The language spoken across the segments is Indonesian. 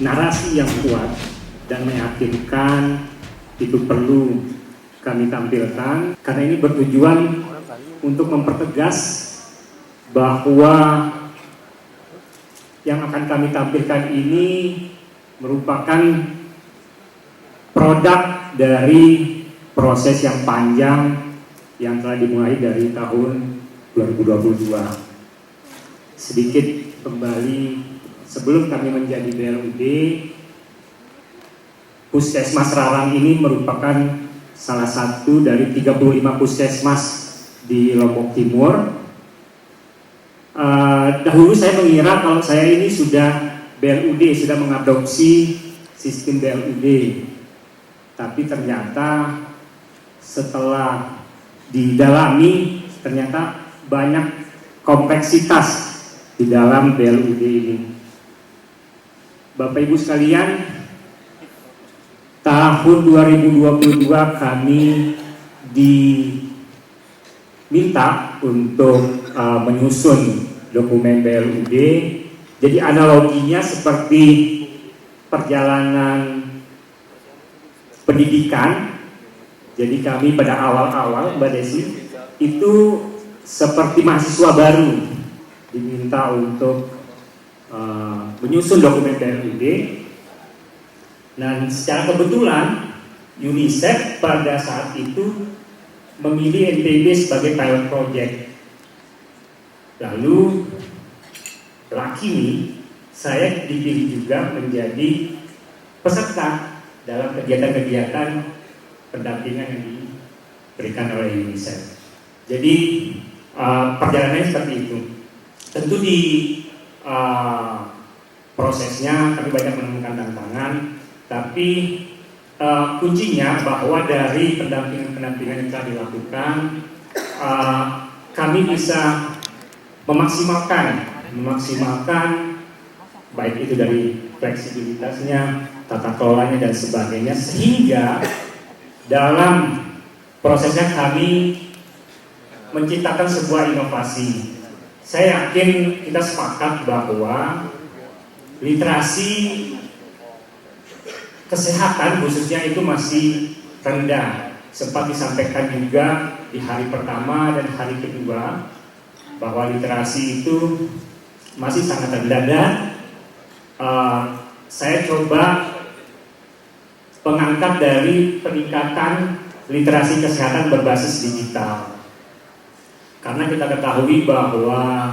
narasi yang kuat dan meyakinkan itu perlu kami tampilkan, karena ini bertujuan untuk mempertegas bahwa yang akan kami tampilkan ini merupakan produk dari proses yang panjang yang telah dimulai dari tahun 2022. Sedikit kembali, sebelum kami menjadi BLUD, Puskesmas Rarang ini merupakan salah satu dari 35 puskesmas di Lombok Timur. Dahulu saya mengira kalau saya ini sudah BLUD, sudah mengadopsi sistem BLUD. Tapi ternyata setelah didalami, ternyata banyak kompleksitas di dalam BLUD ini. Bapak Ibu sekalian, tahun 2022 kami diminta untuk menyusun dokumen BLUD. Jadi analoginya seperti perjalanan pendidikan. Jadi kami pada awal-awal, Mbak Desi, itu seperti mahasiswa baru diminta untuk menyusun dokumen BLUD. Dan secara kebetulan UNICEF pada saat itu memilih NTB sebagai pilot project. Lalu lakini saya dipilih juga menjadi peserta dalam kegiatan-kegiatan pendampingan yang diberikan oleh UNICEF. Jadi perjalanannya seperti itu. Tentu di prosesnya kami banyak menemukan tantangan, tapi kuncinya bahwa dari pendampingan yang telah dilakukan, kami bisa memaksimalkan baik itu dari fleksibilitasnya, tata kelolanya dan sebagainya, sehingga dalam prosesnya kami menciptakan sebuah inovasi. Saya yakin kita sepakat bahwa literasi kesehatan khususnya itu masih rendah. Sempat disampaikan juga di hari pertama dan hari kedua bahwa literasi itu masih sangat rendah, dan saya coba pengangkat dari peningkatan literasi kesehatan berbasis digital. Karena kita ketahui bahwa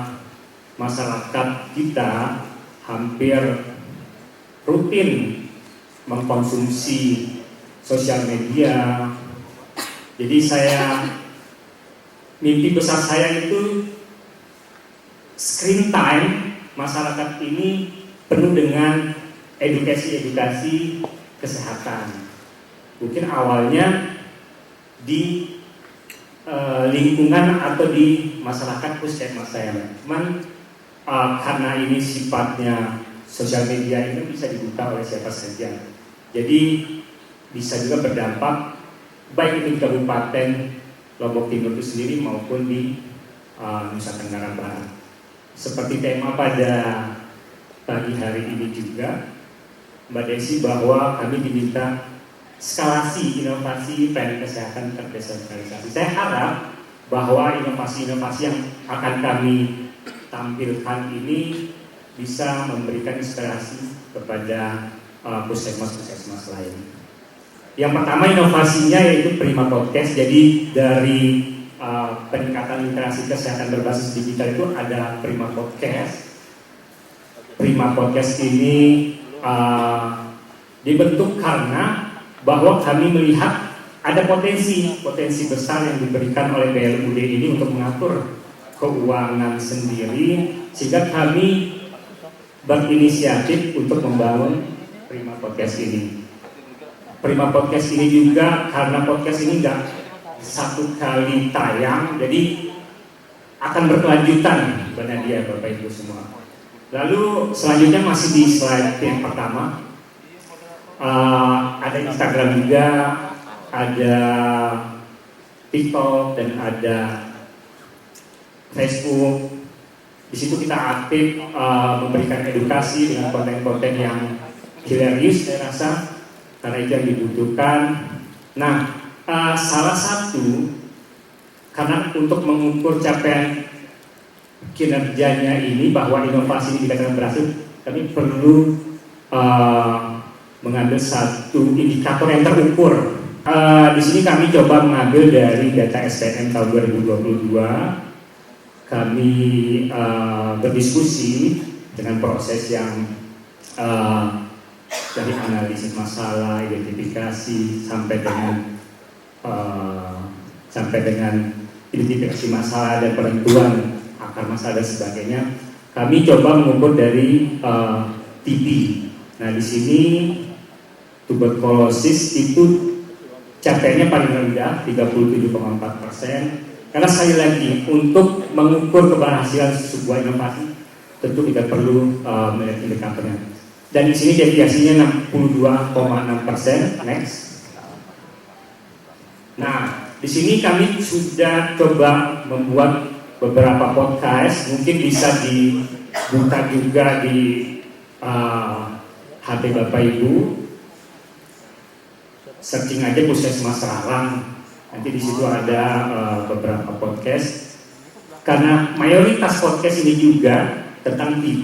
masyarakat kita hampir rutin mengkonsumsi sosial media. Jadi mimpi besar saya itu screen time masyarakat ini penuh dengan edukasi kesehatan. Mungkin awalnya di lingkungan atau di masyarakat puskesmas saya. Cuman karena ini sifatnya sosial media ini bisa dibuka oleh siapa saja. Jadi bisa juga berdampak baik itu di Kabupaten Lombok Timur itu sendiri maupun di Nusa Tenggara Barat. Seperti tema pada pagi hari ini juga, Mbak Desi, bahwa kami diminta skalasi inovasi pelayanan kesehatan terdesentralisasi. Saya harap bahwa inovasi-inovasi yang akan kami tampilkan ini bisa memberikan inspirasi kepada puskesmas-puskesmas lain. Yang pertama inovasinya yaitu Prima Podcast. Jadi dari peningkatan literasi kesehatan berbasis digital itu ada Prima Podcast. Prima Podcast ini dibentuk karena bahwa kami melihat ada potensi besar yang diberikan oleh BLUD ini untuk mengatur keuangan sendiri, sehingga kami berinisiatif untuk membangun Prima Podcast ini. Prima Podcast ini juga karena podcast ini enggak satu kali tayang, jadi akan berkelanjutan, Mbak Nadia, Bapak Ibu semua. Lalu selanjutnya masih di slide yang pertama, ada Instagram juga, ada TikTok dan ada Facebook. Di situ kita aktif memberikan edukasi dengan konten-konten yang hilarious saya rasa, karena itu yang dibutuhkan. Nah, salah satu karena untuk mengukur capaian kinerjanya ini, bahwa inovasi ini dikatakan berhasil, kami perlu mengambil satu indikator yang terukur. Di sini kami coba mengambil dari data SPM tahun 2022. Kami berdiskusi dengan proses yang dari analisis masalah, identifikasi sampai dengan identifikasi masalah dan penentuan akar masalah dan sebagainya. Kami coba mengukur dari TB. Nah, di sini tuberkulosis itu capaiannya paling rendah 37,4%. Karena sekali lagi, untuk mengukur keberhasilan sebuah inovasi tentu kita perlu melihat indikatornya. Dan di sini deviasinya 62,6%. Next. Nah, di sini kami sudah coba membuat beberapa podcast, mungkin bisa dibuka juga di HP Bapak Ibu. Searching aja Puskesmas Serang, nanti di situ ada beberapa podcast. Karena mayoritas podcast ini juga tentang TB,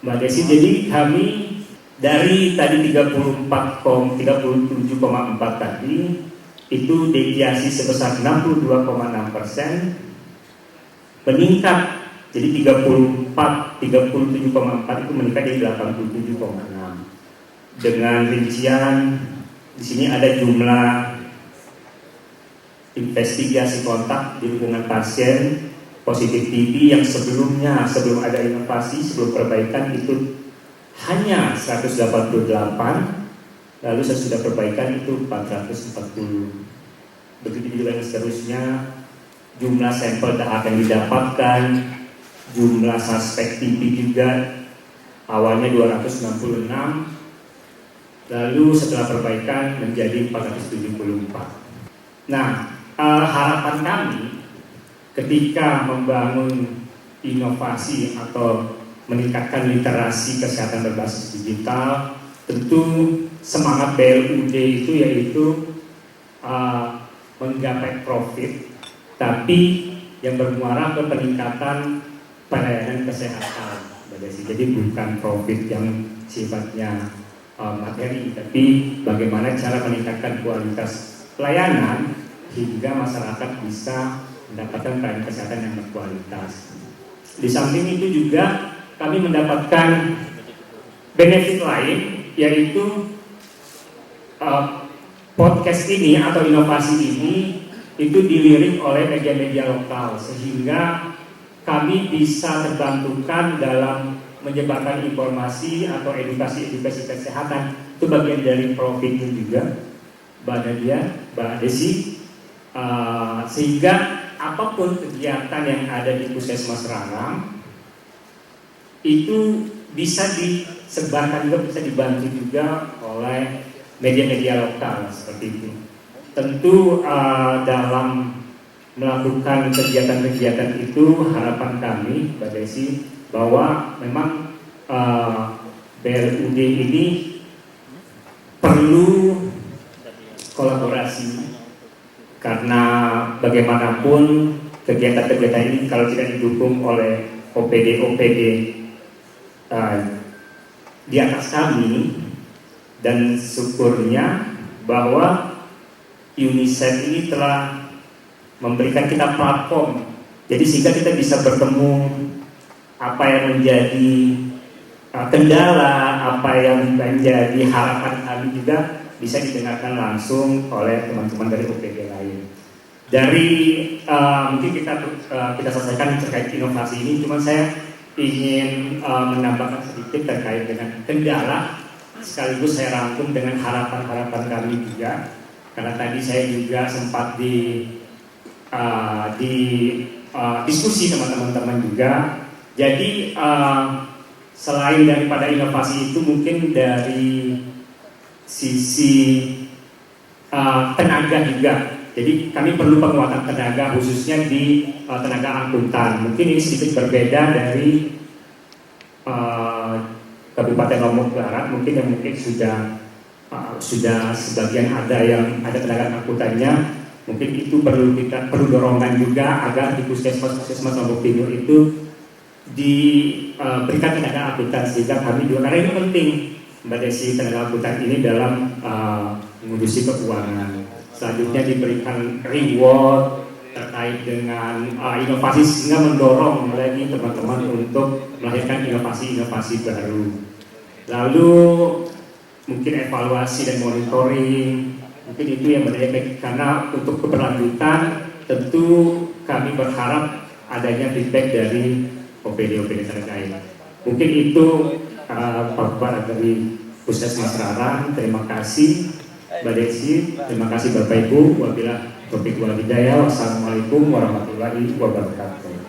Mbak Desi. Jadi kami dari tadi 37,4 tadi itu deviasi sebesar 62,6%, meningkat jadi 37,4 itu meningkat jadi 87,6. Dengan rincian di sini ada jumlah investigasi kontak di lingkungan pasien positif TB yang sebelumnya, sebelum ada inovasi, sebelum perbaikan itu hanya 188, lalu sesudah perbaikan itu 440. Begitu juga yang seterusnya, jumlah sampel data yang didapatkan, jumlah suspek TB juga awalnya 266, lalu setelah perbaikan menjadi 474. Nah, harapan kami ketika membangun inovasi atau meningkatkan literasi kesehatan berbasis digital, tentu semangat BLUD itu yaitu menggapai profit, tapi yang bermuara ke peningkatan pelayanan kesehatan. Jadi bukan profit yang sifatnya materi, tapi bagaimana cara meningkatkan kualitas pelayanan hingga masyarakat bisa mendapatkan pelayanan kesehatan yang berkualitas. Di samping itu juga kami mendapatkan benefit lain, yaitu podcast ini atau inovasi ini itu dilirik oleh media-media lokal, sehingga kami bisa terbantukan dalam menyebarkan informasi atau edukasi kesehatan. Itu bagian dari profitnya juga, Mbak Nadia, Mbak Desi, sehingga apapun kegiatan yang ada di Puskesmas Serang itu bisa disebarkan juga, bisa dibantu juga oleh media-media lokal seperti itu. Tentu dalam melakukan kegiatan-kegiatan itu harapan kami, Mbak Desi, bahwa memang BLUD ini perlu kolaborasi, karena bagaimanapun kegiatan-kegiatan ini kalau tidak didukung oleh OPD di atas kami, dan syukurnya bahwa UNICEF ini telah memberikan kita platform, jadi sehingga kita bisa bertemu apa yang menjadi kendala, apa yang menjadi harapan kami juga bisa didengarkan langsung oleh teman-teman dari OPD lain. Dari mungkin kita selesaikan terkait inovasi ini, cuma saya ingin menambahkan sedikit terkait dengan kendala, sekaligus saya rangkum dengan harapan-harapan kami juga, karena tadi saya juga sempat di diskusi sama teman-teman juga. Jadi selain daripada inovasi itu, mungkin dari sisi tenaga juga. Jadi kami perlu penguatan tenaga, khususnya di tenaga angkutan. Mungkin ini sedikit berbeda dari Kabupaten Lombok Barat, mungkin yang mungkin sudah sebagian ada yang ada tenaga akuntannya, mungkin itu perlu dorongan juga agar di puskesmas Lombok Timur itu diberikan tenaga akuntan, sehingga kami juga, karena ini penting Mbak Desi, tenaga akuntan ini dalam mengurusi keuangan. Selanjutnya diberikan reward terkait dengan inovasi, sehingga mendorong lagi teman-teman untuk melahirkan inovasi-inovasi baru. Lalu mungkin evaluasi dan monitoring, mungkin itu yang menarik, karena untuk keberlanjutan tentu kami berharap adanya feedback dari OPD terkait. Mungkin itu Bapak dari Puskesmas Rarang. Terima kasih Mbak Desi, terima kasih Bapak Ibu. Wabillahi taufiq wal hidayah. Wassalamualaikum warahmatullahi wabarakatuh.